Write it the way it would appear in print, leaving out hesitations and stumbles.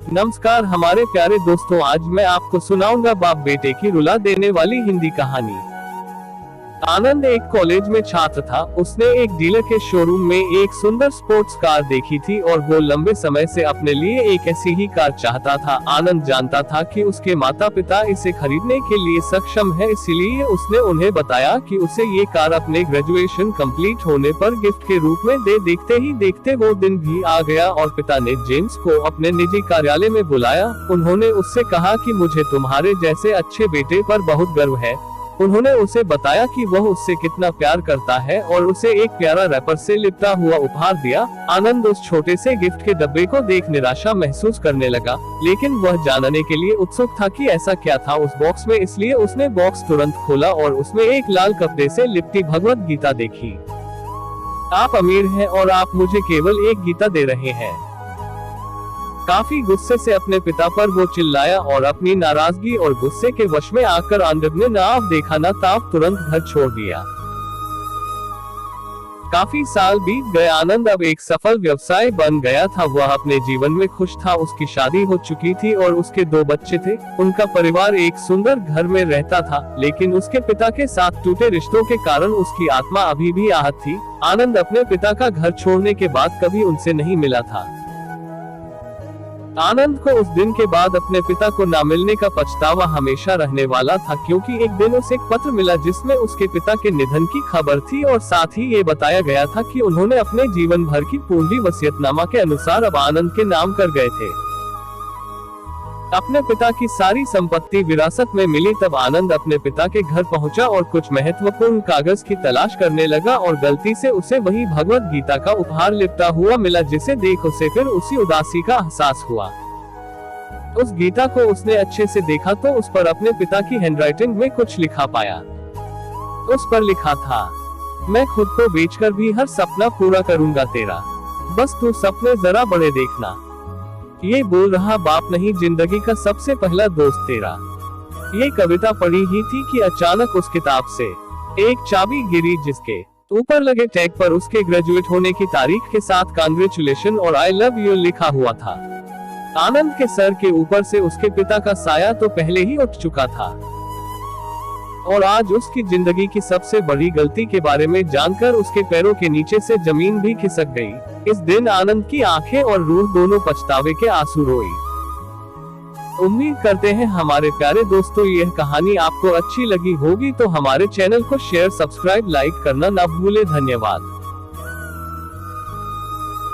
नमस्कार हमारे प्यारे दोस्तों, आज मैं आपको सुनाऊंगा बाप बेटे की रुला देने वाली हिंदी कहानी। आनंद एक कॉलेज में छात्र था। उसने एक डीलर के शोरूम में एक सुंदर स्पोर्ट्स कार देखी थी और वो लंबे समय से अपने लिए एक ऐसी ही कार चाहता था। आनंद जानता था कि उसके माता पिता इसे खरीदने के लिए सक्षम है, इसीलिए उसने उन्हें बताया कि उसे ये कार अपने ग्रेजुएशन कंप्लीट होने पर गिफ्ट के रूप में दे। देखते ही देखते वो दिन भी आ गया और पिता ने जेम्स को अपने निजी कार्यालय में बुलाया। उन्होंने उससे कहा कि मुझे तुम्हारे जैसे अच्छे बेटे पर बहुत गर्व है। उन्होंने उसे बताया कि वह उससे कितना प्यार करता है और उसे एक प्यारा रैपर से लिपटा हुआ उपहार दिया। आनंद उस छोटे से गिफ्ट के डब्बे को देख निराशा महसूस करने लगा, लेकिन वह जानने के लिए उत्सुक था कि ऐसा क्या था उस बॉक्स में। इसलिए उसने बॉक्स तुरंत खोला और उसमें एक लाल कपड़े से लिपटी भगवत गीता देखी। आप अमीर हैं और आप मुझे केवल एक गीता दे रहे हैं। काफी गुस्से से अपने पिता पर वो चिल्लाया और अपनी नाराजगी और गुस्से के वश में आकर आनंद ने नाव देखा ना ताव तुरंत घर छोड़ दिया। काफी साल बीत गए। आनंद अब एक सफल व्यवसाय बन गया था। वह अपने जीवन में खुश था। उसकी शादी हो चुकी थी और उसके 2 बच्चे थे। उनका परिवार एक सुंदर घर में रहता था, लेकिन उसके पिता के साथ टूटे रिश्तों के कारण उसकी आत्मा अभी भी आहत थी। आनंद अपने पिता का घर छोड़ने के बाद कभी उनसे नहीं मिला था। आनंद को उस दिन के बाद अपने पिता को न मिलने का पछतावा हमेशा रहने वाला था, क्योंकि एक दिन उसे एक पत्र मिला जिसमें उसके पिता के निधन की खबर थी और साथ ही ये बताया गया था कि उन्होंने अपने जीवन भर की पूंजी वसीयतनामा के अनुसार अब आनंद के नाम कर गए थे। अपने पिता की सारी संपत्ति विरासत में मिली। तब आनंद अपने पिता के घर पहुंचा और कुछ महत्वपूर्ण कागज की तलाश करने लगा और गलती से उसे वही भगवत गीता का उपहार लिपटा हुआ मिला, जिसे देख उसे फिर उसी उदासी का एहसास हुआ। उस गीता को उसने अच्छे से देखा तो उस पर अपने पिता की हैंडराइटिंग में कुछ लिखा पाया। उस पर लिखा था, मैं खुद को बेचकर भी हर सपना पूरा करूंगा तेरा, बस तू सपने जरा बड़े देखना। ये बोल रहा बाप नहीं, जिंदगी का सबसे पहला दोस्त तेरा। ये कविता पढ़ी ही थी कि अचानक उस किताब से एक चाबी गिरी, जिसके ऊपर लगे टैग पर उसके ग्रेजुएट होने की तारीख के साथ कांग्रेचुलेशन और आई लव यू लिखा हुआ था। आनंद के सर के ऊपर से उसके पिता का साया तो पहले ही उठ चुका था और आज उसकी जिंदगी की सबसे बड़ी गलती के बारे में जानकर उसके पैरों के नीचे से जमीन भी खिसक गई। इस दिन आनंद की आंखें और रूह दोनों पछतावे के आंसू रोई। उम्मीद करते हैं हमारे प्यारे दोस्तों यह कहानी आपको अच्छी लगी होगी, तो हमारे चैनल को शेयर, सब्सक्राइब, लाइक करना ना भूले। धन्यवाद।